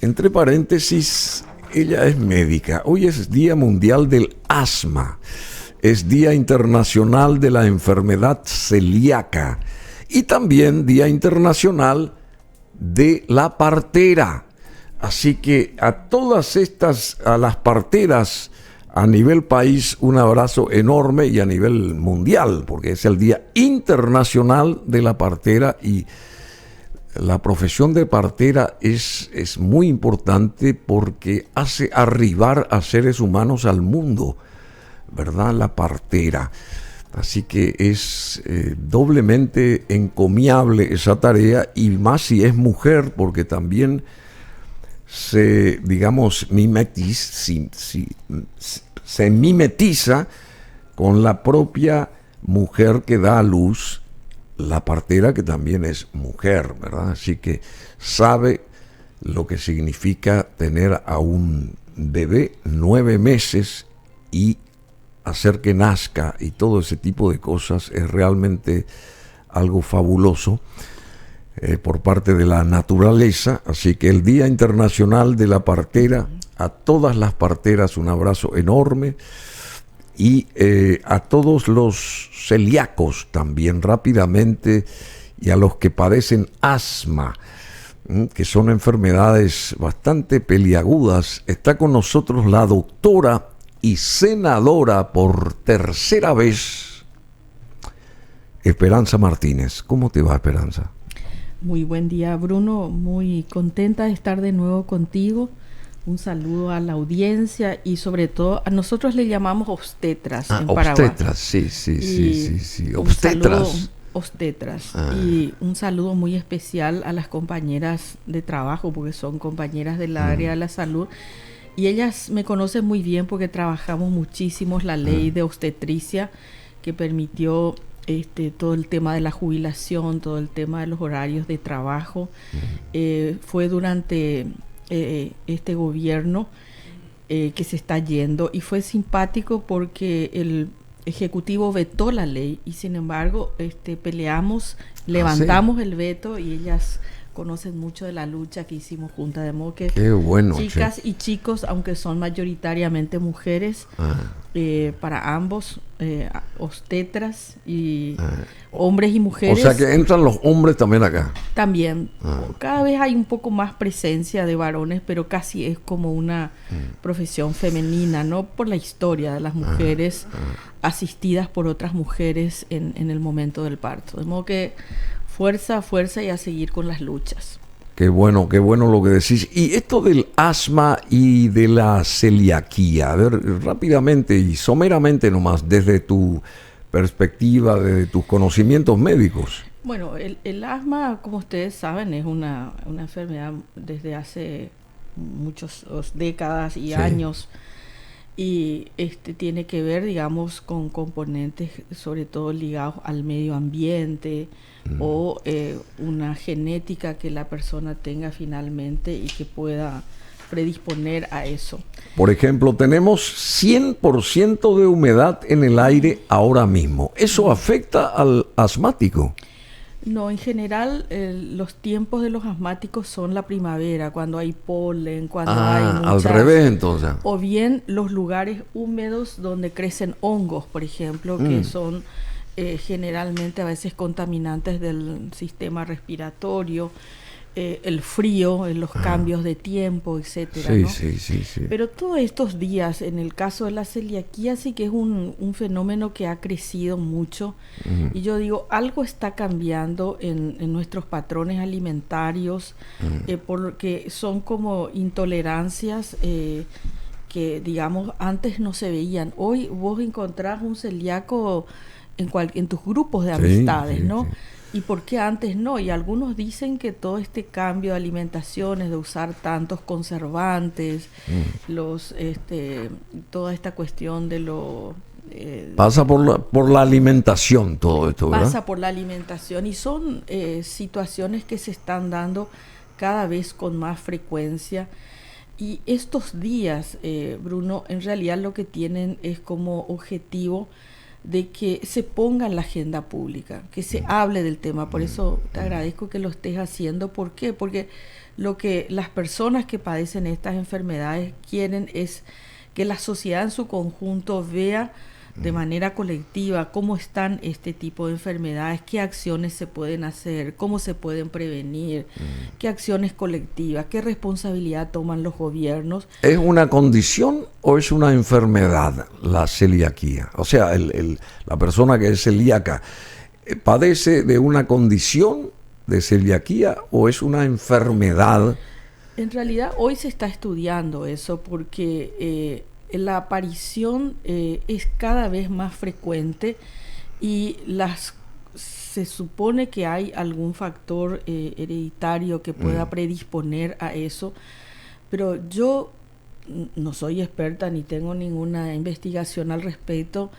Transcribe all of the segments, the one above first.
entre paréntesis, ella es médica. Hoy es Día Mundial del Asma. Es Día Internacional de la Enfermedad Celíaca. Y también Día Internacional de la Partera. Así que a todas estas, a las parteras a nivel país, un abrazo enorme, y a nivel mundial, porque es el Día Internacional de la Partera, y la profesión de partera es muy importante porque hace arribar a seres humanos al mundo, ¿verdad? La partera. Así que es doblemente encomiable esa tarea, y más si es mujer, porque también se, digamos, se mimetiza con la propia mujer que da a luz, la partera, que también es mujer, ¿verdad? Así que sabe lo que significa tener a un bebé 9 meses y hacer que nazca, y todo ese tipo de cosas es realmente algo fabuloso por parte de la naturaleza. Así que el Día Internacional de la Partera, a todas las parteras un abrazo enorme, y a todos los celíacos también rápidamente, y a los que padecen asma, que son enfermedades bastante peliagudas. Está con nosotros la doctora y senadora por tercera vez, Esperanza Martínez. ¿Cómo te va, Esperanza? Muy buen día, Bruno. Muy contenta de estar de nuevo contigo. Un saludo a la audiencia, y sobre todo a nosotros le llamamos obstetras en Paraguay. Obstetras, sí. Obstetras. Obstetras. Y un saludo muy especial a las compañeras de trabajo, porque son compañeras del área de la salud. Y ellas me conocen muy bien porque trabajamos muchísimo la ley de obstetricia, que permitió todo el tema de la jubilación, todo el tema de los horarios de trabajo. Fue durante este gobierno que se está yendo, y fue simpático porque el Ejecutivo vetó la ley, y sin embargo peleamos, levantamos el veto, y ellas conocen mucho de la lucha que hicimos juntas, de modo que qué bueno, chicas y chicos, aunque son mayoritariamente mujeres, para ambos, obstetras y hombres y mujeres. O sea que entran los hombres también acá. También. Cada vez hay un poco más presencia de varones, pero casi es como una profesión femenina, ¿no? Por la historia de las mujeres asistidas por otras mujeres en el momento del parto. De modo que fuerza, y a seguir con las luchas. Qué bueno lo que decís. Y esto del asma y de la celiaquía, a ver, rápidamente y someramente nomás, desde tu perspectiva, desde tus conocimientos médicos. Bueno, el asma, como ustedes saben, es una enfermedad desde hace muchas décadas y años, y tiene que ver, digamos, con componentes sobre todo ligados al medio ambiente, o una genética que la persona tenga finalmente y que pueda predisponer a eso. Por ejemplo, tenemos 100% de humedad en el aire ahora mismo. ¿Eso afecta al asmático? No, en general los tiempos de los asmáticos son la primavera, cuando hay polen, cuando hay al revés entonces. O bien los lugares húmedos donde crecen hongos, por ejemplo, que son generalmente a veces contaminantes del sistema respiratorio, el frío, los cambios de tiempo, etcétera, ¿no? Sí. Pero todos estos días, en el caso de la celiaquía, sí que es un fenómeno que ha crecido mucho. Y yo digo, algo está cambiando en nuestros patrones alimentarios, porque son como intolerancias que, digamos, antes no se veían. Hoy vos encontrás un celíaco en tus grupos de amistades, ¿no? ¿Y por qué antes no? Y algunos dicen que todo este cambio de alimentaciones, de usar tantos conservantes, toda esta cuestión de lo... pasa por la alimentación todo esto, ¿verdad? Pasa por la alimentación, y son situaciones que se están dando cada vez con más frecuencia. Y estos días, Bruno, en realidad lo que tienen es como objetivo de que se ponga en la agenda pública, que se hable del tema. Por eso te agradezco que lo estés haciendo. ¿Por qué? Porque lo que las personas que padecen estas enfermedades quieren es que la sociedad en su conjunto vea de manera colectiva cómo están este tipo de enfermedades, qué acciones se pueden hacer, cómo se pueden prevenir, qué acciones colectivas, qué responsabilidad toman los gobiernos. ¿Es una condición o es una enfermedad la celiaquía? O sea, la persona que es celíaca, ¿padece de una condición de celiaquía o es una enfermedad? En realidad hoy se está estudiando eso porque la aparición es cada vez más frecuente y se supone que hay algún factor hereditario que pueda predisponer a eso, pero yo no soy experta ni tengo ninguna investigación al respecto.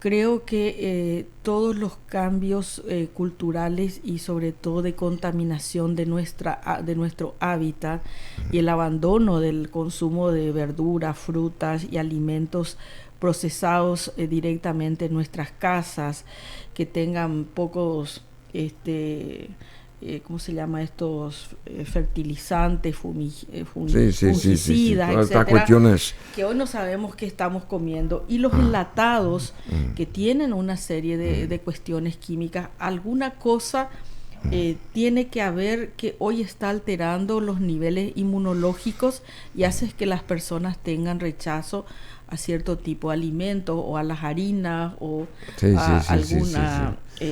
Creo que todos los cambios culturales y sobre todo de contaminación de nuestro hábitat y el abandono del consumo de verduras, frutas y alimentos procesados directamente en nuestras casas, que tengan pocos ¿cómo se llama? Estos fertilizantes, fungicidas, etcétera, cuestiones que hoy no sabemos qué estamos comiendo, y los enlatados que tienen una serie de cuestiones químicas, alguna cosa tiene que haber que hoy está alterando los niveles inmunológicos y hace que las personas tengan rechazo a cierto tipo de alimentos o a las harinas o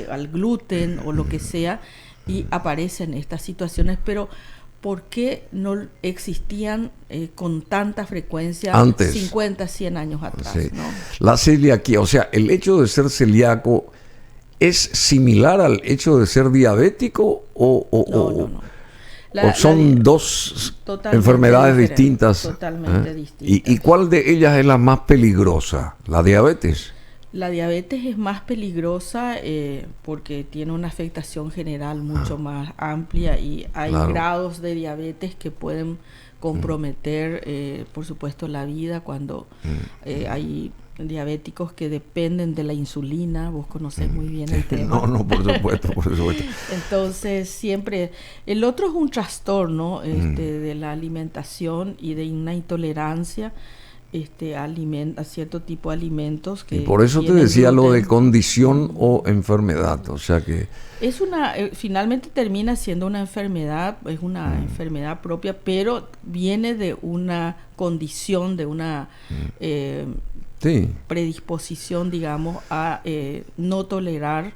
al gluten o lo que sea, y aparecen estas situaciones. Pero ¿por qué no existían con tanta frecuencia antes, 50, 100 años atrás? Sí. ¿No? La celiaquía, o sea, el hecho de ser celíaco ¿es similar al hecho de ser diabético o son dos enfermedades distintas? Totalmente distintas. ¿Y cuál de ellas es la más peligrosa? ¿La diabetes? La diabetes es más peligrosa porque tiene una afectación general mucho más amplia y hay grados de diabetes que pueden comprometer, por supuesto, la vida cuando hay diabéticos que dependen de la insulina. Vos conocés muy bien el tema. No, por supuesto. Entonces, siempre... El otro es un trastorno de la alimentación y de una intolerancia a cierto tipo de alimentos que... Y por eso te decía gluten, lo de condición o enfermedad, o sea que... Es finalmente termina siendo una enfermedad, es una enfermedad propia, pero viene de una condición, de una predisposición, digamos, a no tolerar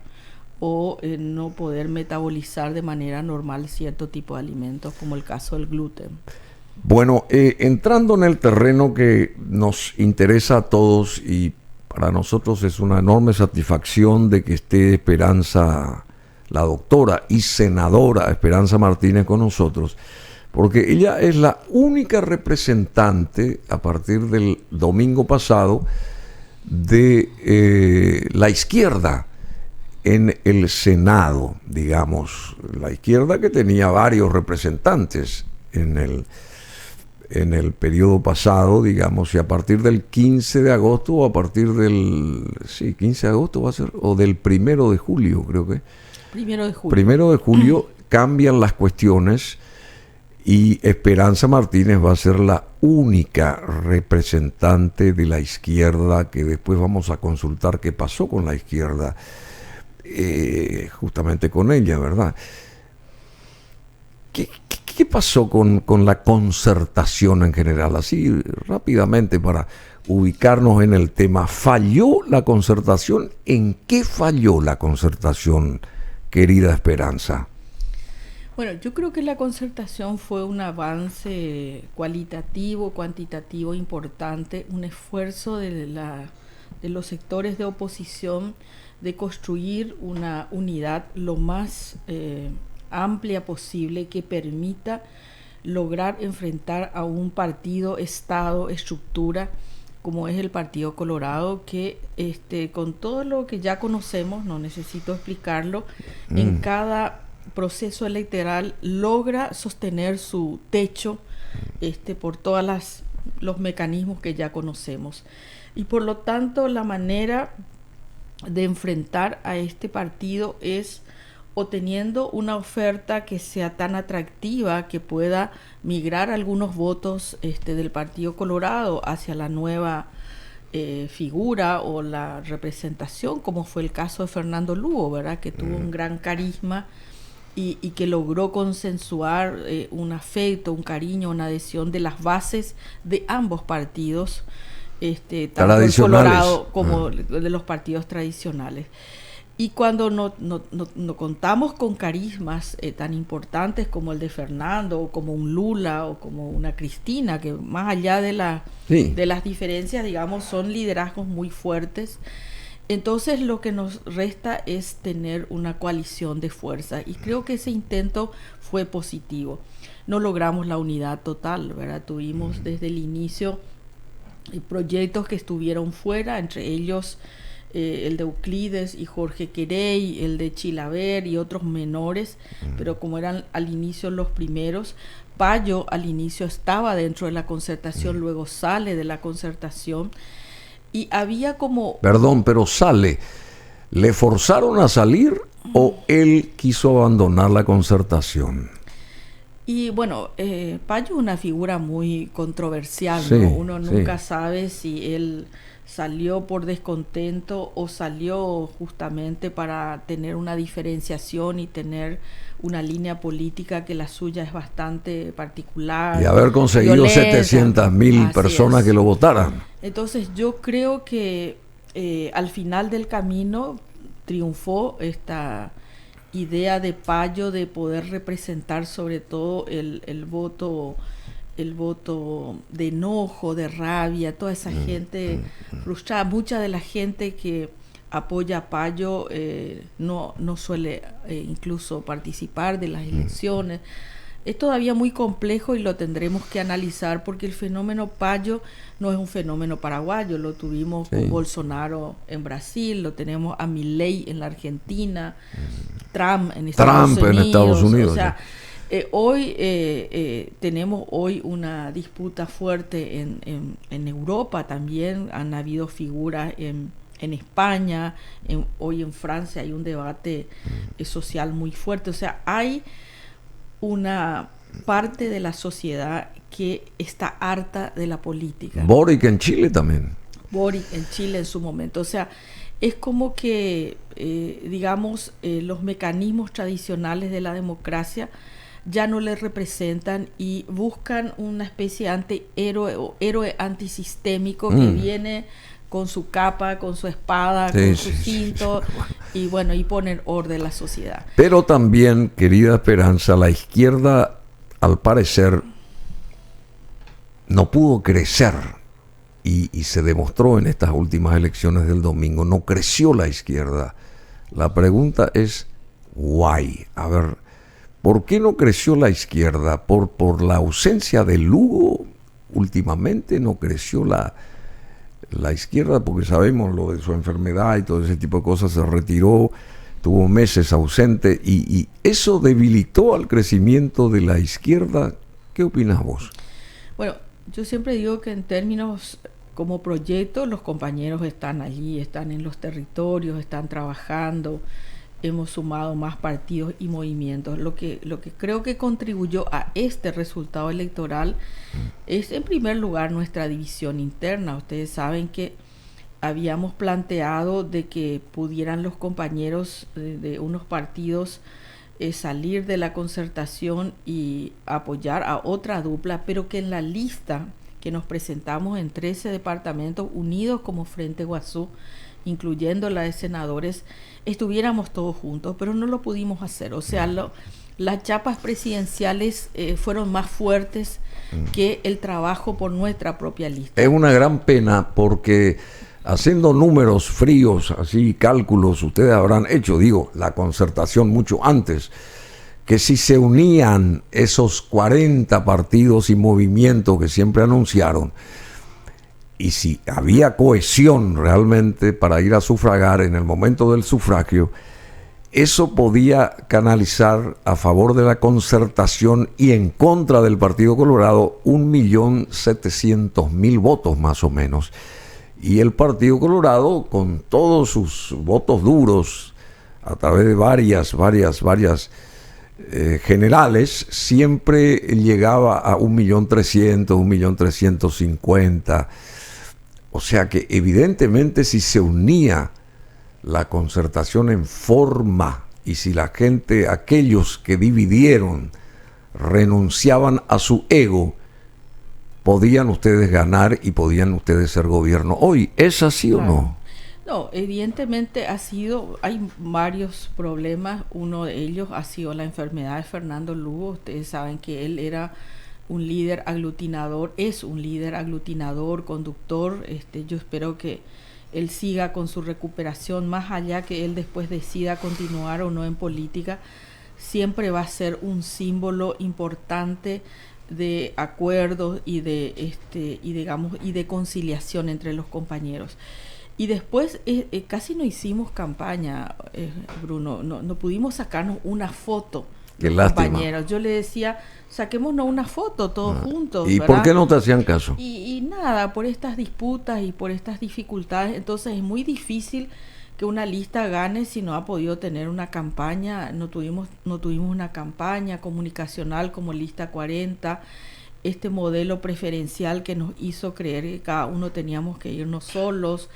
o no poder metabolizar de manera normal cierto tipo de alimentos, como el caso del gluten. Bueno, entrando en el terreno que nos interesa a todos, y para nosotros es una enorme satisfacción de que esté Esperanza, la doctora y senadora Esperanza Martínez, con nosotros, porque ella es la única representante a partir del domingo pasado de la izquierda en el Senado, digamos, la izquierda que tenía varios representantes en el periodo pasado, digamos, y a partir del 15 de agosto o a partir del 15 de agosto va a ser, o del 1 de julio, creo que. 1 de julio. 1 de julio cambian las cuestiones y Esperanza Martínez va a ser la única representante de la izquierda, que después vamos a consultar qué pasó con la izquierda, justamente con ella, ¿verdad? ¿Qué pasó con la concertación en general? Así rápidamente para ubicarnos en el tema. ¿Falló la concertación? ¿En qué falló la concertación, querida Esperanza? Bueno, yo creo que la concertación fue un avance cualitativo, cuantitativo importante, un esfuerzo de los sectores de oposición de construir una unidad lo más amplia posible que permita lograr enfrentar a un partido, estado, estructura como es el Partido Colorado, que con todo lo que ya conocemos, no necesito explicarlo, en cada proceso electoral logra sostener su techo por todos los mecanismos que ya conocemos, y por lo tanto la manera de enfrentar a este partido es o teniendo una oferta que sea tan atractiva que pueda migrar algunos votos del Partido Colorado hacia la nueva figura o la representación, como fue el caso de Fernando Lugo, ¿verdad? Que tuvo un gran carisma y que logró consensuar un afecto, un cariño, una adhesión de las bases de ambos partidos, tanto el Colorado como de los partidos tradicionales. Y cuando no contamos con carismas tan importantes como el de Fernando, o como un Lula, o como una Cristina, que más allá de las diferencias, digamos, son liderazgos muy fuertes, entonces lo que nos resta es tener una coalición de fuerza. Y creo que ese intento fue positivo. No logramos la unidad total, ¿verdad? Tuvimos desde el inicio proyectos que estuvieron fuera, entre ellos el de Euclides y Jorge Querey, el de Chilaver y otros menores, pero como eran al inicio los primeros. Payo al inicio estaba dentro de la concertación, luego sale de la concertación y había como... Perdón, pero sale. ¿Le forzaron a salir o él quiso abandonar la concertación? Y bueno, Payo es una figura muy controversial, ¿no? Uno nunca sabe si él salió por descontento o salió justamente para tener una diferenciación y tener una línea política que la suya es bastante particular. Y haber conseguido 700.000 personas que lo votaran. Entonces yo creo que al final del camino triunfó esta idea de Payo de poder representar sobre todo el voto de enojo, de rabia, toda esa gente frustrada. Mucha de la gente que apoya a Payo no suele incluso participar de las elecciones. Es todavía muy complejo y lo tendremos que analizar porque el fenómeno Payo no es un fenómeno paraguayo. Lo tuvimos con Bolsonaro en Brasil, lo tenemos a Milei en la Argentina, Trump en Estados Unidos. O sea, hoy tenemos una disputa fuerte en Europa también. Han habido figuras en España, hoy en Francia hay un debate social muy fuerte. O sea, hay una parte de la sociedad que está harta de la política. Boric en Chile también. Boric en Chile en su momento. O sea, es como que, digamos, los mecanismos tradicionales de la democracia ya no le representan y buscan una especie de antihéroe o héroe antisistémico que viene con su capa, con su espada, con su cinto, y bueno, y poner orden en la sociedad. Pero también, querida Esperanza, la izquierda, al parecer, no pudo crecer, y se demostró en estas últimas elecciones del domingo, no creció la izquierda. La pregunta es, ¿why? A ver, ¿por qué no creció la izquierda? ¿Por la ausencia de Lugo? Últimamente no creció la izquierda, porque sabemos lo de su enfermedad y todo ese tipo de cosas, se retiró, tuvo meses ausente y eso debilitó al crecimiento de la izquierda. ¿Qué opinas vos? Bueno, yo siempre digo que en términos como proyecto, los compañeros están allí, están en los territorios, están trabajando, hemos sumado más partidos y movimientos. Lo que creo que contribuyó a este resultado electoral es en primer lugar nuestra división interna. Ustedes saben que habíamos planteado de que pudieran los compañeros de unos partidos salir de la concertación y apoyar a otra dupla, pero que en la lista que nos presentamos en 13 departamentos unidos como Frente Guazú, incluyendo la de senadores, estuviéramos todos juntos, pero no lo pudimos hacer. O sea, las chapas presidenciales fueron más fuertes que el trabajo por nuestra propia lista. Es una gran pena porque haciendo números fríos, así cálculos, ustedes habrán hecho, la concertación mucho antes, que si se unían esos 40 partidos y movimientos que siempre anunciaron, y si había cohesión realmente para ir a sufragar en el momento del sufragio, eso podía canalizar a favor de la concertación y en contra del Partido Colorado 1.700.000 votos más o menos. Y el Partido Colorado, con todos sus votos duros, a través de varias generales, siempre llegaba a 1.300.000, 1.350.000. O sea que evidentemente si se unía la Concertación en forma y si la gente, aquellos que dividieron, renunciaban a su ego, podían ustedes ganar y podían ustedes ser gobierno. Hoy, ¿es así o no? No, evidentemente hay varios problemas. Uno de ellos ha sido la enfermedad de Fernando Lugo. Ustedes saben que él era un líder aglutinador, es un líder aglutinador, conductor. Yo espero que él siga con su recuperación, más allá que él después decida continuar o no en política, siempre va a ser un símbolo importante de acuerdos y de conciliación entre los compañeros. Y después casi no hicimos campaña, Bruno, no pudimos sacarnos una foto. Qué lástima. Compañeros, yo le decía, saquémonos una foto todos juntos. ¿Y ¿verdad? por qué no te hacían caso? Y nada, por estas disputas y por estas dificultades, entonces es muy difícil que una lista gane si no ha podido tener una campaña. No tuvimos una campaña comunicacional como Lista 40, este modelo preferencial que nos hizo creer que cada uno teníamos que irnos solos,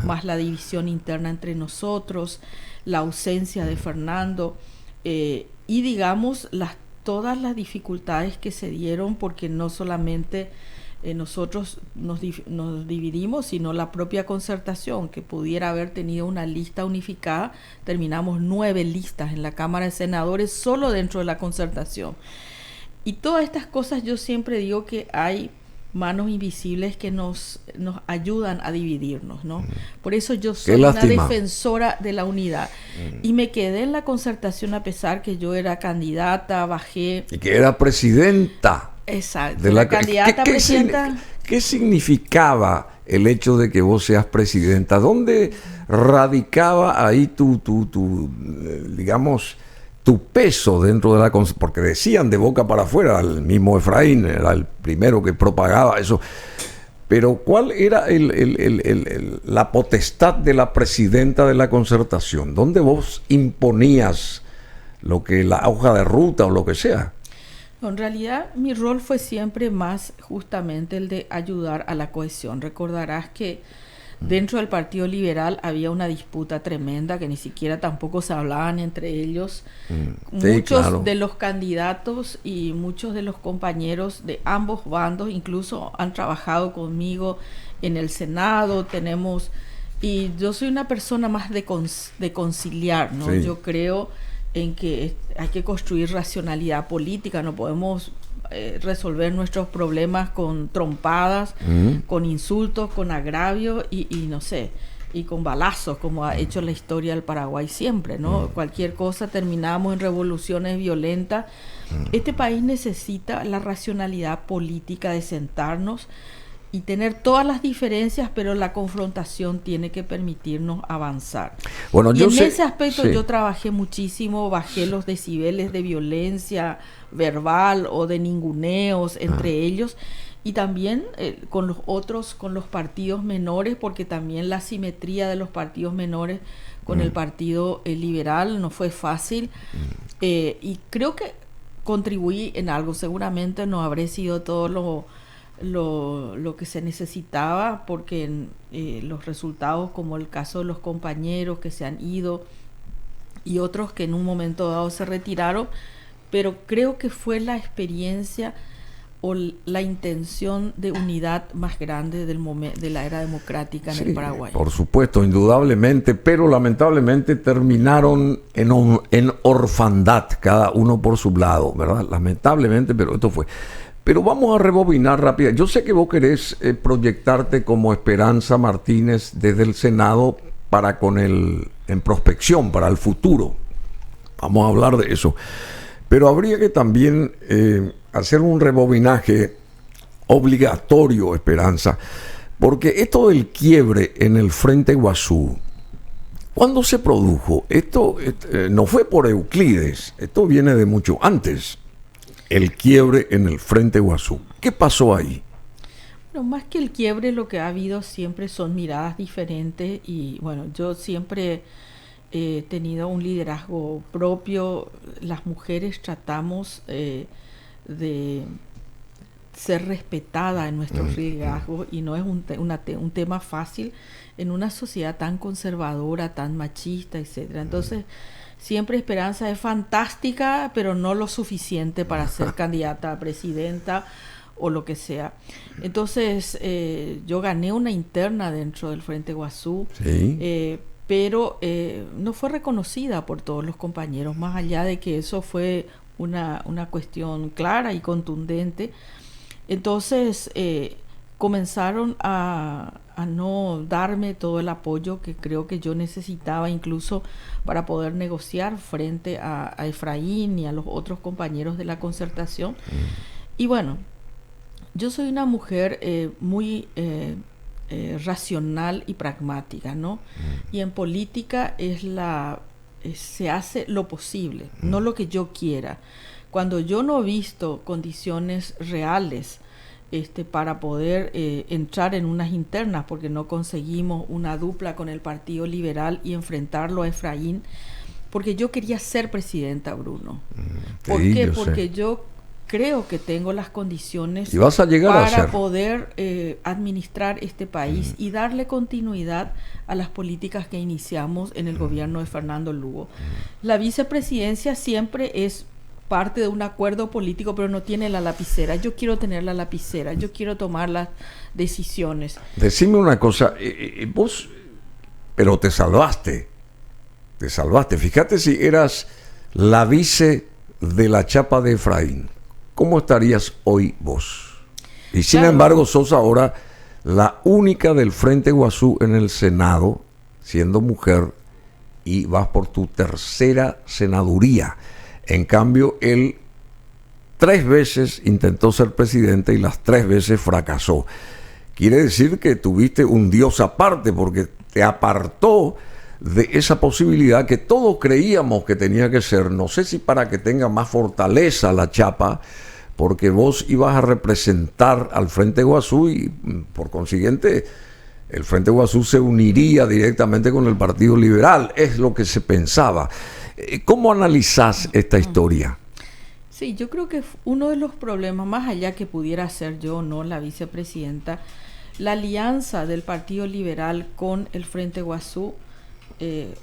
más la división interna entre nosotros, la ausencia de Fernando, y digamos todas las dificultades que se dieron, porque no solamente nosotros nos dividimos, sino la propia Concertación, que pudiera haber tenido una lista unificada. Terminamos 9 listas en la Cámara de Senadores solo dentro de la Concertación. Y todas estas cosas, yo siempre digo que hay manos invisibles que nos ayudan a dividirnos, ¿no? Por eso yo soy una defensora de la unidad. Y me quedé en la Concertación a pesar que yo era candidata, bajé. Y que era presidenta. Exacto. De la candidata presidenta. ¿Qué significaba el hecho de que vos seas presidenta? ¿Dónde radicaba ahí digamos, tu peso dentro de la... Porque decían de boca para afuera, el mismo Efraín era el primero que propagaba eso. Pero ¿cuál era la potestad de la presidenta de la Concertación? ¿Dónde vos imponías la hoja de ruta o lo que sea? En realidad mi rol fue siempre más justamente el de ayudar a la cohesión. Recordarás que dentro del Partido Liberal había una disputa tremenda que ni siquiera tampoco se hablaban entre ellos. Muchos de los candidatos y muchos de los compañeros de ambos bandos incluso han trabajado conmigo en el Senado. Y yo soy una persona más de conciliar, ¿no? Sí. Yo creo en que hay que construir racionalidad política, no podemos resolver nuestros problemas con trompadas, con insultos, con agravios y no sé, y con balazos, como ha hecho la historia del Paraguay siempre, ¿no? Cualquier cosa terminamos en revoluciones violentas. Este país necesita la racionalidad política de sentarnos y tener todas las diferencias, pero la confrontación tiene que permitirnos avanzar. Bueno, y en ese aspecto yo trabajé muchísimo, bajé los decibeles de violencia verbal o de ninguneos entre ellos, y también con los partidos menores, porque también la simetría de los partidos menores con el Partido Liberal no fue fácil, y creo que contribuí en algo. Seguramente no habré sido todo lo que se necesitaba, porque los resultados, como el caso de los compañeros que se han ido y otros que en un momento dado se retiraron, pero creo que fue la experiencia o la intención de unidad más grande de la era democrática en el Paraguay. Por supuesto, indudablemente, pero lamentablemente terminaron en orfandad, cada uno por su lado, ¿verdad? Lamentablemente, pero esto fue. Pero vamos a rebobinar rápido. Yo sé que vos querés proyectarte como Esperanza Martínez desde el Senado en prospección para el futuro. Vamos a hablar de eso. Pero habría que también hacer un rebobinaje obligatorio, Esperanza, porque esto del quiebre en el Frente Iguazú, ¿cuándo se produjo? Esto no fue por Euclides, esto viene de mucho antes. El quiebre en el Frente Iguazú. ¿Qué pasó ahí? No, más que el quiebre, lo que ha habido siempre son miradas diferentes y bueno, yo siempre tenido un liderazgo propio. Las mujeres tratamos de ser respetadas en nuestros liderazgos, y no es un tema fácil en una sociedad tan conservadora, tan machista, etcétera. Entonces, siempre Esperanza es fantástica, pero no lo suficiente para ser candidata a presidenta o lo que sea. Entonces, yo gané una interna dentro del Frente Guazú, Sí. pero no fue reconocida por todos los compañeros, más allá de que eso fue una cuestión clara y contundente. Entonces comenzaron a no darme todo el apoyo que creo que yo necesitaba, incluso para poder negociar frente a Efraín y a los otros compañeros de la concertación. Y bueno, yo soy una mujer muy racional y pragmática, ¿no? Y en política se hace lo posible, no lo que yo quiera. Cuando yo no he visto condiciones reales para poder entrar en unas internas, porque no conseguimos una dupla con el Partido Liberal y enfrentarlo a Efraín, porque yo quería ser presidenta, Bruno. ¿Por qué? Porque yo creo que tengo las condiciones y vas a llegar para poder administrar este país y darle continuidad a las políticas que iniciamos en el gobierno de Fernando Lugo. La vicepresidencia siempre es parte de un acuerdo político, pero no tiene la lapicera. Yo quiero tener la lapicera, yo quiero tomar las decisiones. Decime una cosa, vos, pero te salvaste. Fíjate, si eras la vice de la chapa de Efraín, ¿cómo estarías hoy vos? Y sin embargo, sos ahora la única del Frente Guazú en el Senado, siendo mujer, y vas por tu tercera senaduría. En cambio, él 3 veces intentó ser presidente y las 3 veces fracasó. Quiere decir que tuviste un Dios aparte, porque te apartó de esa posibilidad que todos creíamos que tenía que ser, no sé si para que tenga más fortaleza la chapa, porque vos ibas a representar al Frente Guazú y por consiguiente el Frente Guazú se uniría directamente con el Partido Liberal, es lo que se pensaba. ¿Cómo analizás esta historia? Sí, yo creo que uno de los problemas, más allá que pudiera ser yo o no la vicepresidenta, la alianza del Partido Liberal con el Frente Guazú,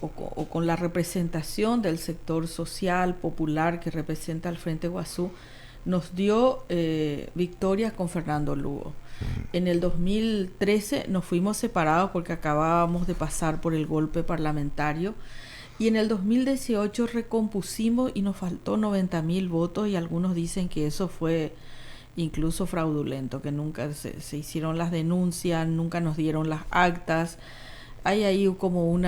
o con la representación del sector social, popular que representa el Frente Guazú, nos dio victorias con Fernando Lugo. En el 2013 nos fuimos separados porque acabábamos de pasar por el golpe parlamentario, y en el 2018 recompusimos y nos faltó 90.000 votos, y algunos dicen que eso fue incluso fraudulento, que nunca se hicieron las denuncias, nunca nos dieron las actas. Hay ahí como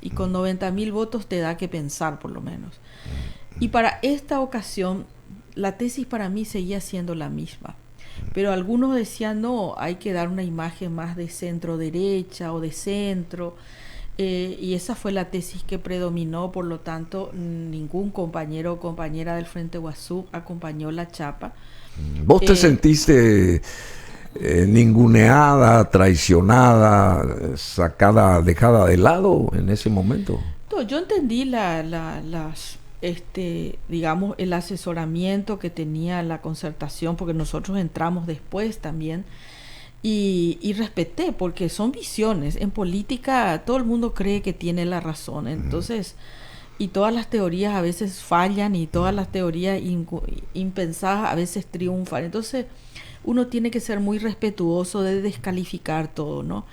y con 90.000 votos te da que pensar por lo menos. Y para esta ocasión la tesis para mí seguía siendo la misma, pero algunos decían no, hay que dar una imagen más de centro derecha o de centro, y esa fue la tesis que predominó. Por lo tanto, ningún compañero o compañera del Frente Guazú acompañó la chapa. ¿Vos te sentiste ninguneada, traicionada, dejada de lado en ese momento? No, yo entendí digamos, el asesoramiento que tenía la concertación, porque nosotros entramos después también, y respeté, porque son visiones. En política todo el mundo cree que tiene la razón, entonces, y todas las teorías a veces fallan, y todas las teorías impensadas a veces triunfan. Entonces uno tiene que ser muy respetuoso de descalificar todo, ¿no?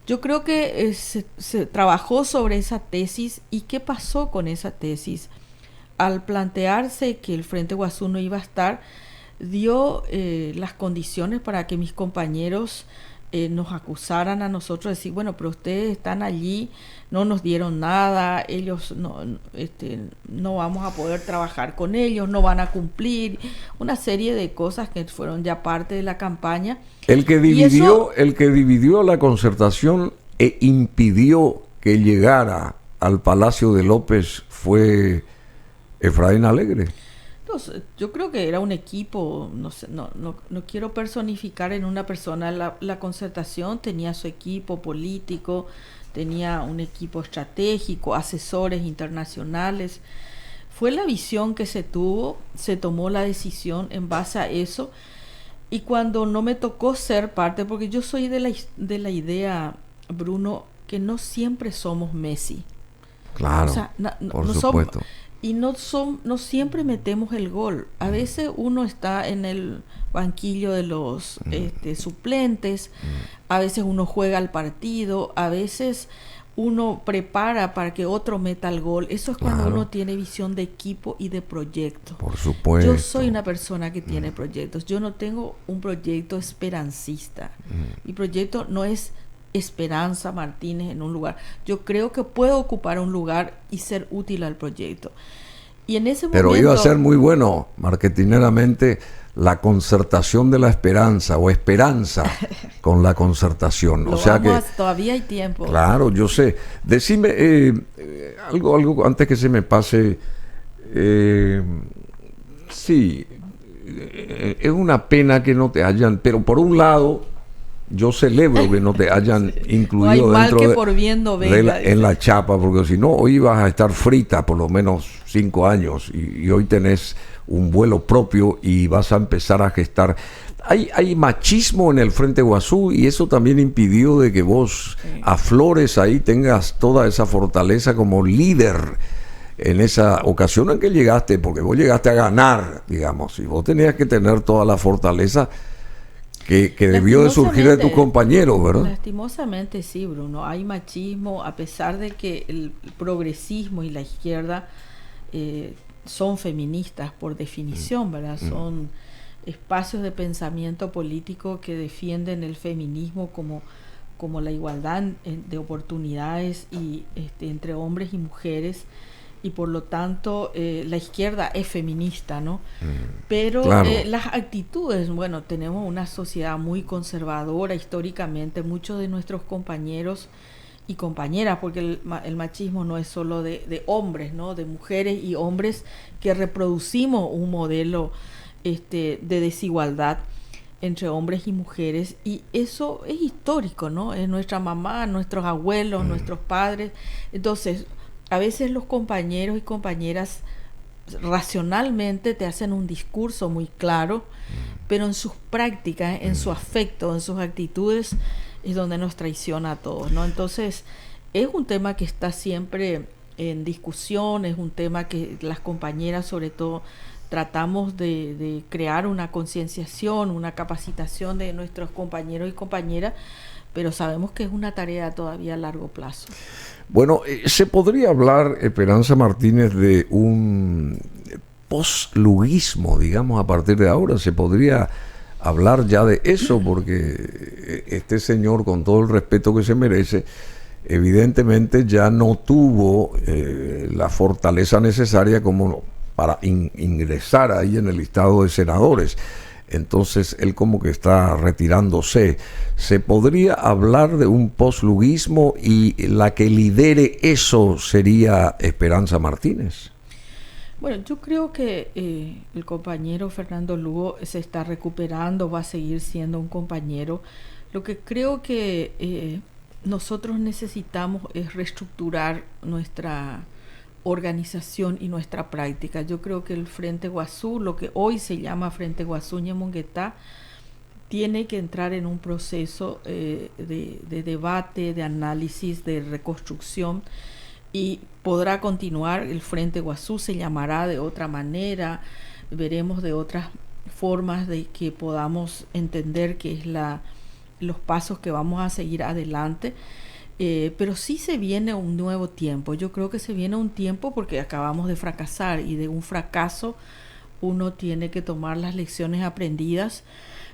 Yo creo que se trabajó sobre esa tesis. ¿Y qué pasó con esa tesis? Al plantearse que el Frente Guazú no iba a estar, dio las condiciones para que mis compañeros nos acusaran a nosotros, decir, bueno, pero ustedes están allí, no nos dieron nada, ellos no vamos a poder trabajar con ellos, no van a cumplir, una serie de cosas que fueron ya parte de la campaña. El que dividió la concertación e impidió que llegara al Palacio de López fue Efraín Alegre. Yo creo que era un equipo, no sé, no quiero personificar en una persona. La concertación tenía su equipo político, tenía un equipo estratégico, asesores internacionales. Fue la visión que se tuvo, se tomó la decisión en base a eso. Y cuando no me tocó ser parte, porque yo soy de la idea, Bruno, que no siempre somos Messi. Claro, o sea, por supuesto. Y no siempre metemos el gol. A veces uno está en el banquillo de los suplentes, a veces uno juega el partido, a veces uno prepara para que otro meta el gol. Eso es cuando uno tiene visión de equipo y de proyecto. Por supuesto. Yo soy una persona que tiene proyectos. Yo no tengo un proyecto esperancista. Mi proyecto no es Esperanza Martínez en un lugar. Yo creo que puedo ocupar un lugar y ser útil al proyecto. Y en ese Pero momento, iba a ser muy bueno, marketineramente, la concertación de la esperanza o esperanza con la concertación. O sea que todavía hay tiempo. Claro, yo sé. Decime algo antes que se me pase. Sí, es una pena que no te hayan, pero por un lado yo celebro que no te hayan incluido no hay dentro mal que por bien no venga, en la chapa, porque si no, hoy ibas a estar frita por lo menos 5 años y hoy tenés un vuelo propio y vas a empezar a gestar. Hay machismo en el Frente Guazú y eso también impidió de que vos aflores ahí, tengas toda esa fortaleza como líder en esa ocasión en que llegaste, porque vos llegaste a ganar, digamos, y vos tenías que tener toda la fortaleza que debió de surgir de tus compañeros, ¿verdad? Lastimosamente sí, Bruno, hay machismo, a pesar de que el progresismo y la izquierda son feministas por definición, ¿verdad? Son espacios de pensamiento político que defienden el feminismo como la igualdad de oportunidades y entre hombres y mujeres, y por lo tanto la izquierda es feminista, ¿no? Pero claro. Las actitudes, bueno, tenemos una sociedad muy conservadora históricamente, muchos de nuestros compañeros y compañeras, porque el machismo no es solo de hombres, ¿no? De mujeres y hombres que reproducimos un modelo de desigualdad entre hombres y mujeres, y eso es histórico, ¿no? Es nuestra mamá, nuestros abuelos, nuestros padres. Entonces, a veces los compañeros y compañeras racionalmente te hacen un discurso muy claro, pero en sus prácticas, en su afecto, en sus actitudes, es donde nos traiciona a todos, ¿no? Entonces, es un tema que está siempre en discusión, es un tema que las compañeras, sobre todo, tratamos de crear una concienciación, una capacitación de nuestros compañeros y compañeras, pero sabemos que es una tarea todavía a largo plazo. Bueno, se podría hablar, Esperanza Martínez, de un postluguismo, digamos, a partir de ahora. Se podría hablar ya de eso, porque este señor, con todo el respeto que se merece, evidentemente ya no tuvo la fortaleza necesaria como para ingresar ahí en el listado de senadores. Entonces él como que está retirándose. ¿Se podría hablar de un postluguismo y la que lidere eso sería Esperanza Martínez? Bueno, yo creo que el compañero Fernando Lugo se está recuperando, va a seguir siendo un compañero. Lo que creo que nosotros necesitamos es reestructurar nuestra organización y nuestra práctica. Yo creo que el Frente Guazú, lo que hoy se llama Frente Guazú Ñemonguetá, tiene que entrar en un proceso de debate, de análisis, de reconstrucción, y podrá continuar. El Frente Guazú se llamará de otra manera, veremos de otras formas de que podamos entender qué es los pasos que vamos a seguir adelante. Pero sí se viene un nuevo tiempo. Yo creo que se viene un tiempo porque acabamos de fracasar, y de un fracaso uno tiene que tomar las lecciones aprendidas,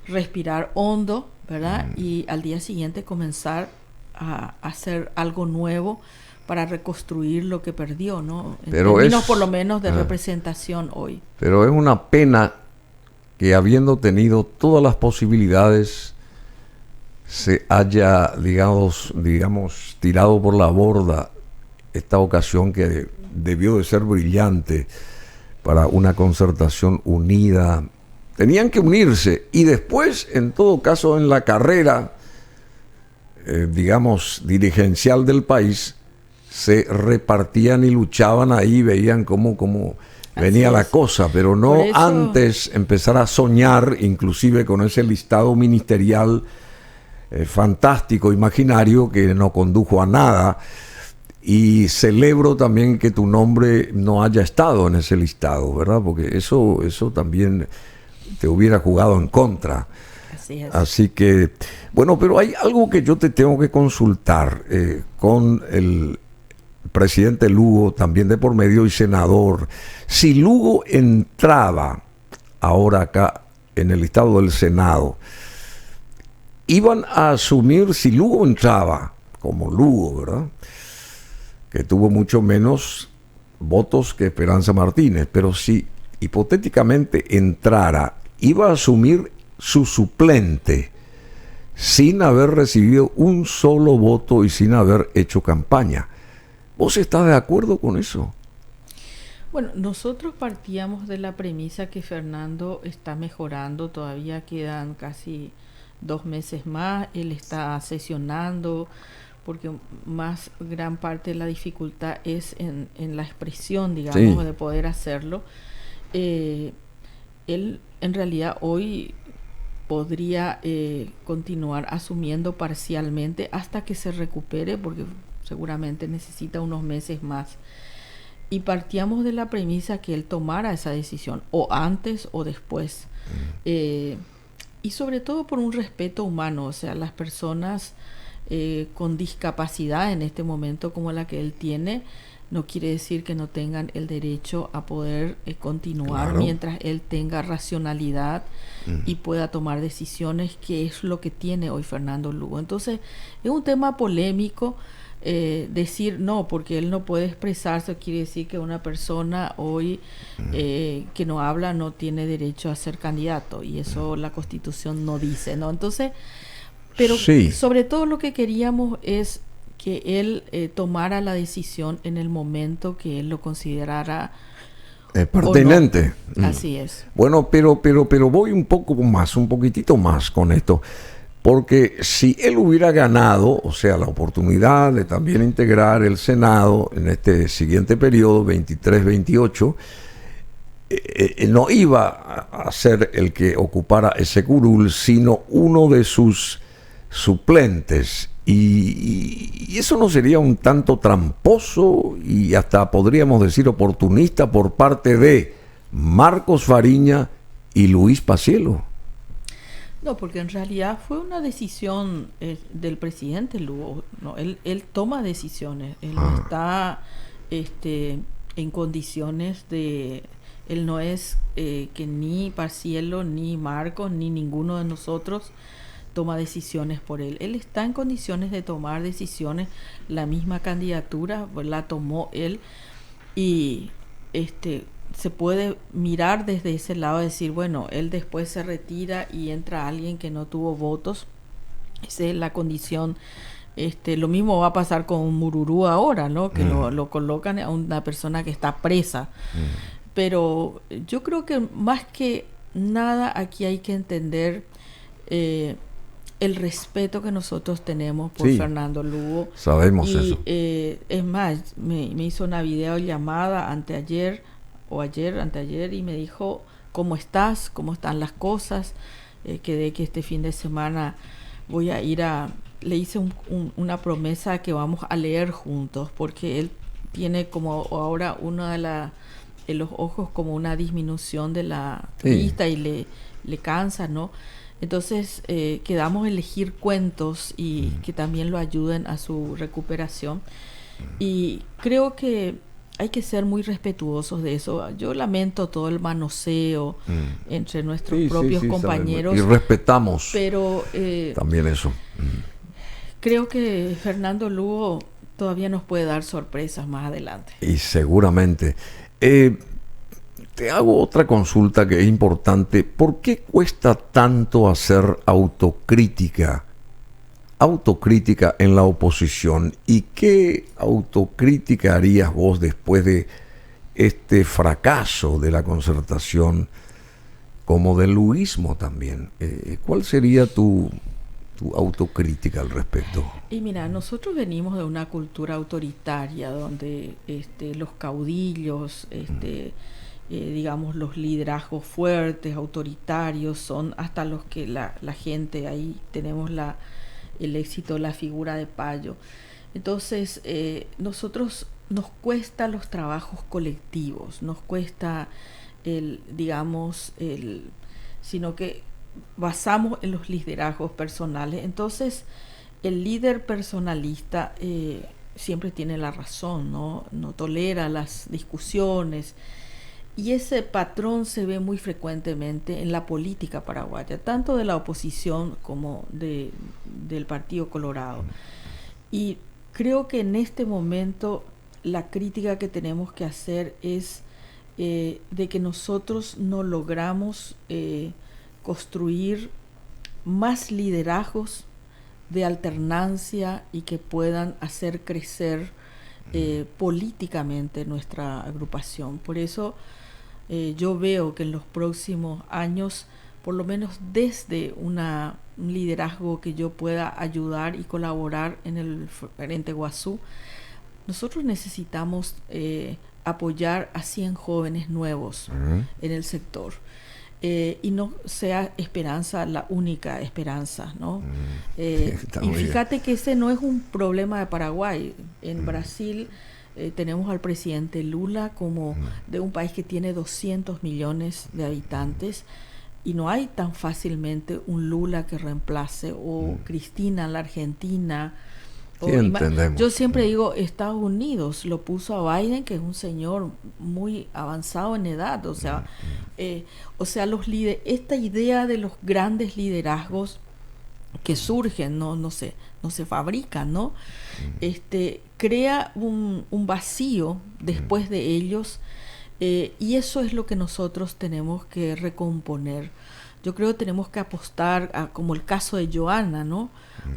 respirar hondo, ¿verdad? Y al día siguiente comenzar a hacer algo nuevo para reconstruir lo que perdió, ¿no? En términos por lo menos de representación hoy. Pero es una pena que, habiendo tenido todas las posibilidades, se haya, digamos, tirado por la borda esta ocasión que debió de ser brillante para una concertación unida. Tenían que unirse, y después, en todo caso, en la carrera, digamos, dirigencial del país, se repartían y luchaban ahí, veían cómo venía la cosa, pero no antes empezar a soñar, inclusive con ese listado ministerial fantástico, imaginario, que no condujo a nada. Y celebro también que tu nombre no haya estado en ese listado, ¿verdad? Porque eso también te hubiera jugado en contra. Así es. Así que, bueno, pero hay algo que yo te tengo que consultar con el presidente Lugo, también de por medio, y senador. Si Lugo entraba ahora acá en el listado del Senado, iban a asumir, si Lugo entraba como Lugo, ¿verdad?, que tuvo mucho menos votos que Esperanza Martínez, pero si hipotéticamente entrara, iba a asumir su suplente sin haber recibido un solo voto y sin haber hecho campaña. ¿Vos estás de acuerdo con eso? Bueno, nosotros partíamos de la premisa que Fernando está mejorando, todavía quedan casi 2 meses más, él está sesionando, porque más gran parte de la dificultad es en la expresión, digamos, de poder hacerlo. Él en realidad hoy podría continuar asumiendo parcialmente hasta que se recupere, porque seguramente necesita unos meses más. Y partíamos de la premisa que él tomara esa decisión, o antes o después. Y sobre todo por un respeto humano, o sea, las personas con discapacidad en este momento como la que él tiene, no quiere decir que no tengan el derecho a poder continuar, claro, mientras él tenga racionalidad y pueda tomar decisiones, que es lo que tiene hoy Fernando Lugo. Entonces es un tema polémico. Decir no, porque él no puede expresarse, quiere decir que una persona hoy que no habla no tiene derecho a ser candidato, y eso la Constitución no dice, ¿no? Entonces, pero sobre todo lo que queríamos es que él tomara la decisión en el momento que él lo considerara pertinente. No. Así es. Bueno, pero voy un poquitito más con esto. Porque si él hubiera ganado, o sea, la oportunidad de también integrar el Senado en este siguiente periodo, 23-28, no iba a ser el que ocupara ese curul, sino uno de sus suplentes. Y eso no sería un tanto tramposo y hasta podríamos decir oportunista por parte de Marcos Fariña y Luis Paciello. No, porque en realidad fue una decisión del presidente Lugo. No, él toma decisiones. Él no está en condiciones de... Él no es que ni Paciello, ni Marcos, ni ninguno de nosotros toma decisiones por él. Él está en condiciones de tomar decisiones. La misma candidatura pues, la tomó él, y se puede mirar desde ese lado, decir, bueno, él después se retira y entra alguien que no tuvo votos. Esa es la condición. Lo mismo va a pasar con Mururú ahora, ¿no? Que lo colocan a una persona que está presa. Pero yo creo que más que nada aquí hay que entender el respeto que nosotros tenemos por Fernando Lugo. Sabemos eso. Es más, me hizo una videollamada anteayer, y me dijo, ¿cómo estás? ¿Cómo están las cosas? Quedé que este fin de semana voy a ir le hice una promesa que vamos a leer juntos, porque él tiene como ahora en los ojos como una disminución de la vista y le cansa, ¿no? Entonces quedamos a elegir cuentos y que también lo ayuden a su recuperación. Y creo que hay que ser muy respetuosos de eso. Yo lamento todo el manoseo entre nuestros propios compañeros. Y respetamos pero también eso. Creo que Fernando Lugo todavía nos puede dar sorpresas más adelante. Y seguramente. Te hago otra consulta que es importante. ¿Por qué cuesta tanto hacer autocrítica en la oposición? ¿Y qué autocrítica harías vos después de este fracaso de la concertación, como del luismo también? ¿Cuál sería tu tu autocrítica al respecto? Y mira, nosotros venimos de una cultura autoritaria donde los caudillos, digamos, los liderazgos fuertes, autoritarios, son hasta los que la gente, ahí tenemos el éxito de la figura de Payo. Entonces, nosotros nos cuesta los trabajos colectivos, nos cuesta sino que basamos en los liderazgos personales. Entonces, el líder personalista siempre tiene la razón, ¿no? No tolera las discusiones. Y ese patrón se ve muy frecuentemente en la política paraguaya, tanto de la oposición como del Partido Colorado. Y creo que en este momento la crítica que tenemos que hacer es de que nosotros no logramos construir más liderazgos de alternancia y que puedan hacer crecer políticamente nuestra agrupación. Por eso yo veo que en los próximos años, por lo menos desde un liderazgo que yo pueda ayudar y colaborar en el Frente Guazú, nosotros necesitamos apoyar a 100 jóvenes nuevos en el sector. Y no sea Esperanza la única esperanza, ¿no? Y fíjate que ese no es un problema de Paraguay. En Brasil tenemos al presidente Lula como de un país que tiene 200 millones de habitantes y no hay tan fácilmente un Lula que reemplace, o Cristina en la Argentina. Sí, entendemos. Yo siempre digo, Estados Unidos lo puso a Biden, que es un señor muy avanzado en edad, o sea, esta idea de los grandes liderazgos que surgen, no se fabrican, ¿no? Crea un vacío después de ellos, y eso es lo que nosotros tenemos que recomponer. Yo creo que tenemos que apostar como el caso de Joana, ¿no?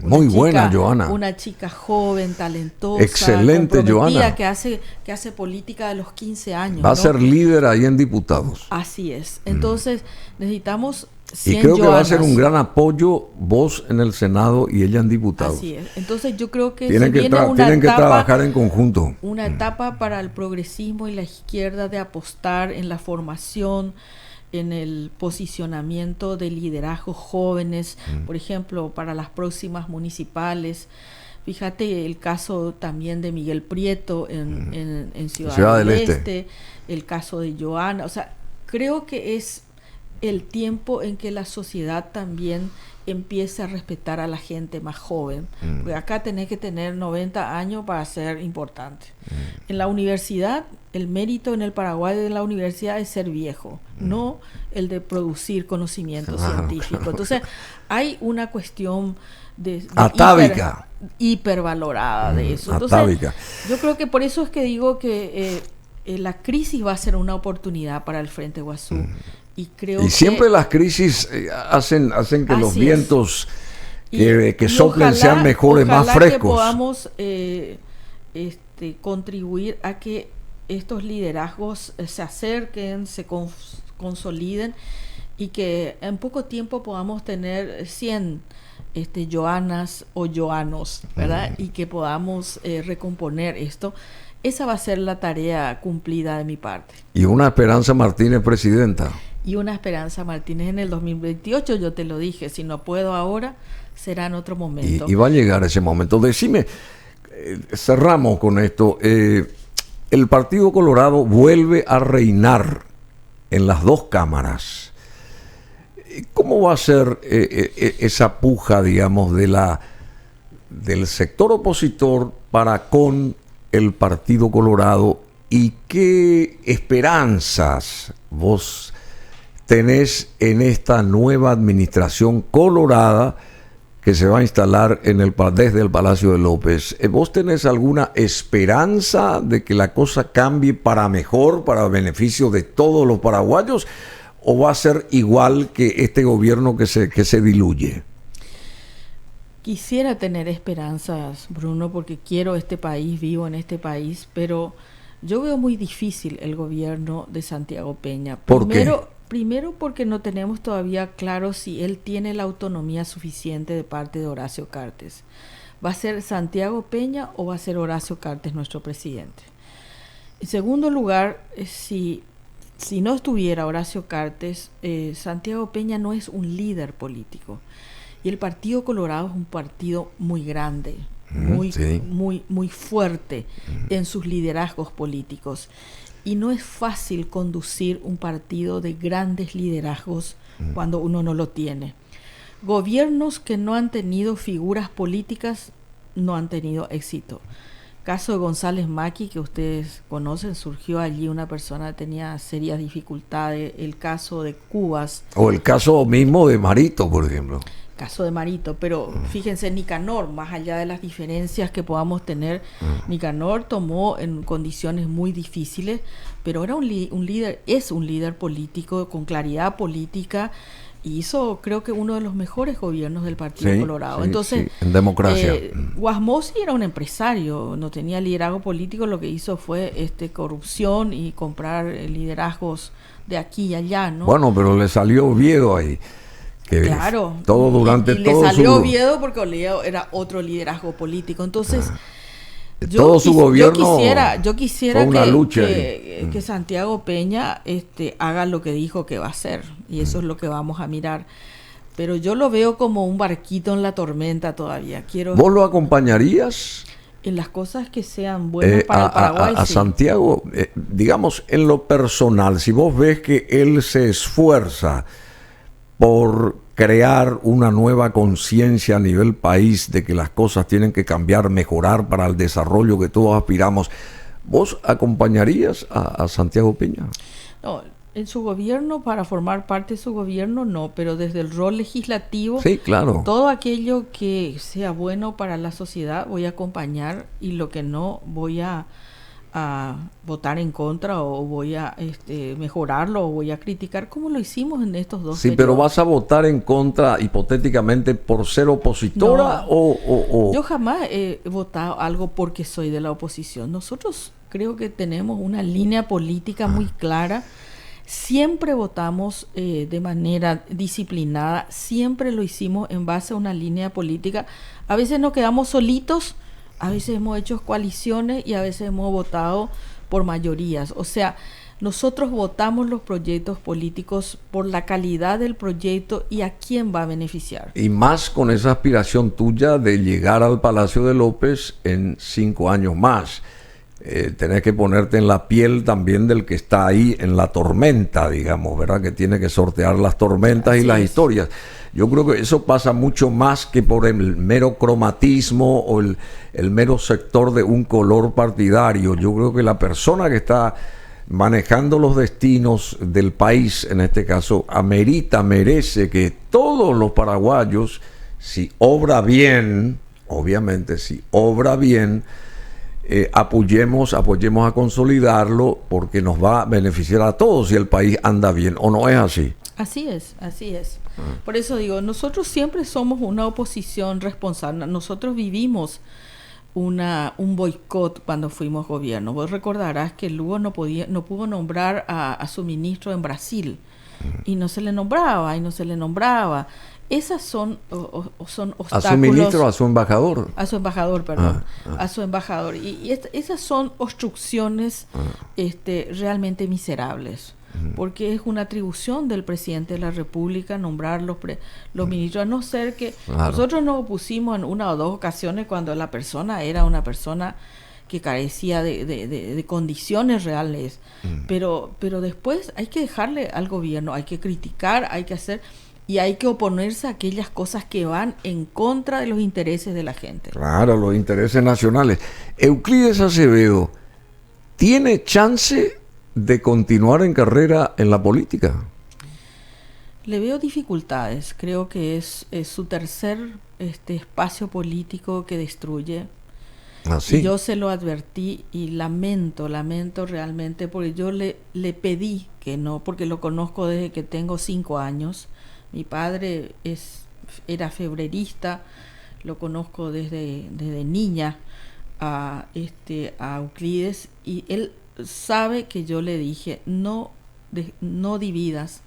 Muy buena Joana. Una chica joven, talentosa, excelente Joana, que hace política de los 15 años. Va a ser líder ahí en diputados. Así es. Entonces, necesitamos 100 y creo Joanas. Que va a ser un gran apoyo, vos en el Senado y ella en diputados. Así es. Entonces yo creo que tienen que trabajar en conjunto. Una etapa para el progresismo y la izquierda de apostar en la formación, en el posicionamiento de liderazgos jóvenes, por ejemplo, para las próximas municipales. Fíjate el caso también de Miguel Prieto en Ciudad del Este, el caso de Joana. O sea, creo que es el tiempo en que la sociedad también empieza a respetar a la gente más joven. Porque acá tenés que tener 90 años para ser importante. En la universidad, el mérito en el Paraguay de la universidad es ser viejo, no el de producir conocimiento científico. Entonces, hay una cuestión de atávica, hipervalorada de eso. Entonces, atávica. Yo creo que por eso es que digo que la crisis va a ser una oportunidad para el Frente Guazú. Y siempre las crisis hacen que los vientos que soplen sean mejores, más frescos. Que podamos contribuir a que estos liderazgos se acerquen, se consoliden, y que en poco tiempo podamos tener 100 Joanas o Joanos, ¿verdad? Y que podamos recomponer esto. Esa va a ser la tarea cumplida de mi parte. Y una Esperanza Martínez presidenta. Y una Esperanza Martínez en el 2028, yo te lo dije, si no puedo ahora, será en otro momento. Y va a llegar ese momento. Decime, cerramos con esto, el Partido Colorado vuelve a reinar en las dos cámaras. ¿Cómo va a ser esa puja, digamos, del sector opositor para con el Partido Colorado, y qué esperanzas vos tenés en esta nueva administración colorada que se va a instalar desde el Palacio de López? ¿Vos tenés alguna esperanza de que la cosa cambie para mejor, para beneficio de todos los paraguayos, o va a ser igual que este gobierno que se diluye? Quisiera tener esperanzas, Bruno, porque quiero este país, vivo en este país, pero yo veo muy difícil el gobierno de Santiago Peña. ¿Por qué? Primero porque no tenemos todavía claro si él tiene la autonomía suficiente de parte de Horacio Cartes. ¿Va a ser Santiago Peña o va a ser Horacio Cartes nuestro presidente? En segundo lugar, si no estuviera Horacio Cartes, Santiago Peña no es un líder político. Y el Partido Colorado es un partido muy grande, muy fuerte en sus liderazgos políticos. Y no es fácil conducir un partido de grandes liderazgos cuando uno no lo tiene. Gobiernos que no han tenido figuras políticas no han tenido éxito. Caso de González Macri, que ustedes conocen, surgió allí una persona que tenía serias dificultades. El caso de Cubas. O el caso mismo de Marito, por ejemplo. Caso de Marito, pero fíjense, Nicanor, más allá de las diferencias que podamos tener, Nicanor tomó en condiciones muy difíciles, pero era un líder, es un líder político con claridad política, y hizo, creo que, uno de los mejores gobiernos del Partido Colorado. Entonces, en democracia. Guasmosi era un empresario, no tenía liderazgo político, lo que hizo fue corrupción y comprar liderazgos de aquí y allá, ¿no? Bueno, pero le salió Oviedo ahí. Claro, todo durante y todo le salió su... Oviedo porque Oviedo era otro liderazgo político. Entonces, todo su gobierno yo quisiera que que Santiago Peña haga lo que dijo que va a hacer, y eso es lo que vamos a mirar. Pero yo lo veo como un barquito en la tormenta todavía. ¿Vos lo acompañarías? En las cosas que sean buenas para el Paraguay. A Santiago, digamos, en lo personal, si vos ves que él se esfuerza por crear una nueva conciencia a nivel país de que las cosas tienen que cambiar, mejorar para el desarrollo que todos aspiramos, ¿vos acompañarías a Santiago Peña? No, en su gobierno, para formar parte de su gobierno, no, pero desde el rol legislativo, sí, claro, todo aquello que sea bueno para la sociedad voy a acompañar, y lo que no voy a votar en contra, o voy a mejorarlo, o voy a criticar, como lo hicimos en estos dos periodos. Pero ¿vas a votar en contra hipotéticamente por ser opositora? No, yo jamás he votado algo porque soy de la oposición. Nosotros creo que tenemos una línea política muy clara. Siempre votamos de manera disciplinada, siempre lo hicimos en base a una línea política. A veces nos quedamos solitos, a veces hemos hecho coaliciones y a veces hemos votado por mayorías. O sea, nosotros votamos los proyectos políticos por la calidad del proyecto y a quién va a beneficiar. Y más con esa aspiración tuya de llegar al Palacio de López en 5 años más. Tenés que ponerte en la piel también del que está ahí en la tormenta, digamos, ¿verdad? Que tiene que sortear las tormentas y las historias. Yo creo que eso pasa mucho más que por el mero cromatismo o el mero sector de un color partidario. Yo creo que la persona que está manejando los destinos del país, en este caso, merece que todos los paraguayos, si obra bien, obviamente, si obra bien, apoyemos a consolidarlo, porque nos va a beneficiar a todos si el país anda bien, ¿o no es así? Así es, así es. Por eso digo, nosotros siempre somos una oposición responsable. Nosotros vivimos un boicot cuando fuimos gobierno. Vos recordarás que Lugo no pudo nombrar a su ministro en Brasil, y no se le nombraba. Esas son obstáculos. A su ministro, a su embajador. A su embajador, perdón. A su embajador. Y esas son obstrucciones realmente miserables. Porque es una atribución del presidente de la República nombrar los ministros, a no ser que nosotros nos opusimos en una o dos ocasiones cuando la persona era una persona que carecía de condiciones reales. Pero después hay que dejarle al gobierno, hay que criticar, hay que hacer, y hay que oponerse a aquellas cosas que van en contra de los intereses de la gente. Claro, los intereses nacionales. Euclides Acevedo, ¿tiene chance de continuar en carrera en la política? Le veo dificultades. Creo que es su tercer espacio político que destruye. ¿Sí? Y yo se lo advertí y lamento realmente, porque yo le pedí que no, porque lo conozco desde que tengo 5 años. Mi padre era febrerista, lo conozco desde niña a Euclides, y él sabe que yo le dije, no dividas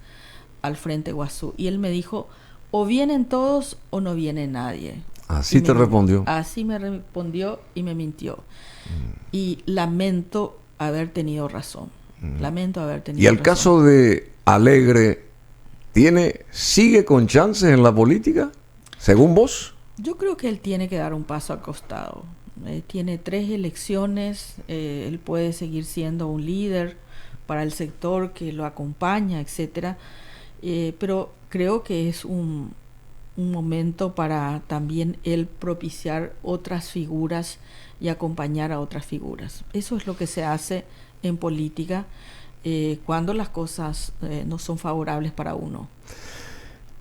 al Frente Guazú. Y él me dijo, o vienen todos o no viene nadie. Así te respondió. Así me respondió y me mintió. Y lamento haber tenido razón. Lamento haber tenido razón. ¿Y el caso de Alegre sigue con chances en la política, según vos? Yo creo que él tiene que dar un paso al costado. Tiene 3 elecciones, él puede seguir siendo un líder para el sector que lo acompaña, etcétera. Pero creo que es un momento para también él propiciar otras figuras y acompañar a otras figuras. Eso es lo que se hace en política cuando las cosas no son favorables para uno.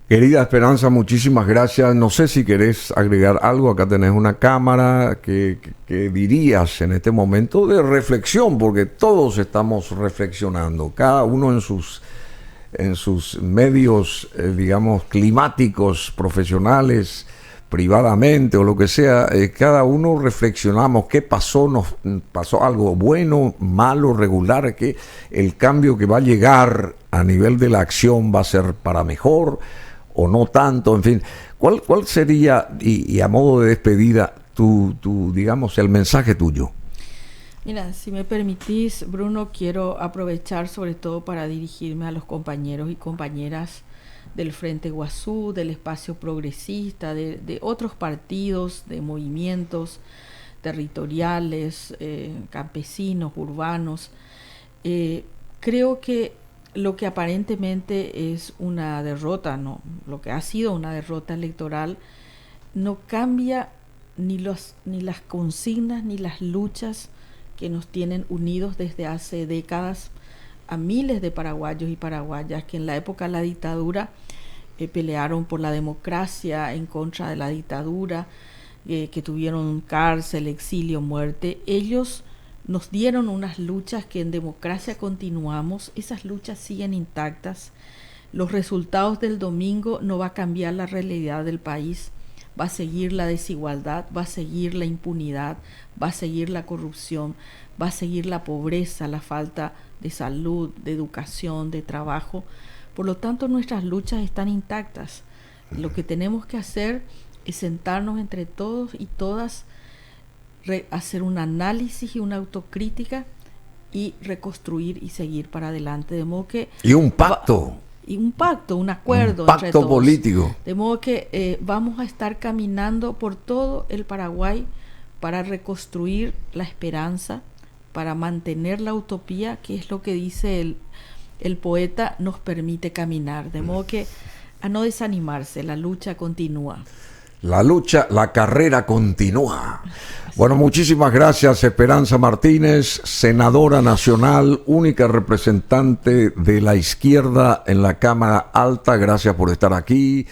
Querida Esperanza, muchísimas gracias. No sé si querés agregar algo. Acá tenés una cámara que dirías en este momento de reflexión, porque todos estamos reflexionando, cada uno en sus medios, digamos, climáticos, profesionales, privadamente o lo que sea, cada uno reflexionamos qué pasó, nos pasó algo bueno, malo, regular, que el cambio que va a llegar a nivel de la acción va a ser para mejor o no tanto, en fin. ¿Cuál sería, y a modo de despedida, tu digamos, el mensaje tuyo? Mira, si me permitís, Bruno, quiero aprovechar sobre todo para dirigirme a los compañeros y compañeras del Frente Guazú, del Espacio Progresista, de otros partidos, de movimientos territoriales, campesinos, urbanos. Creo que lo que aparentemente es una derrota, no, lo que ha sido una derrota electoral, no cambia ni las consignas ni las luchas que nos tienen unidos desde hace décadas a miles de paraguayos y paraguayas que en la época de la dictadura pelearon por la democracia en contra de la dictadura, que tuvieron cárcel, exilio, muerte. Ellos nos dieron unas luchas que en democracia continuamos, esas luchas siguen intactas. Los resultados del domingo no va a cambiar la realidad del país, va a seguir la desigualdad, va a seguir la impunidad, va a seguir la corrupción, va a seguir la pobreza, la falta de salud, de educación, de trabajo. Por lo tanto, nuestras luchas están intactas. Lo que tenemos que hacer es sentarnos entre todos y todas, hacer un análisis y una autocrítica y reconstruir y seguir para adelante. De modo que y un pacto. Un acuerdo. Un pacto entre todos, político. De modo que vamos a estar caminando por todo el Paraguay para reconstruir la esperanza, para mantener la utopía, que es lo que dice el poeta, nos permite caminar. De modo que a no desanimarse, la lucha continúa. La carrera continúa. Bueno, muchísimas gracias, Esperanza Martínez, senadora nacional, única representante de la izquierda en la Cámara Alta. Gracias por estar aquí.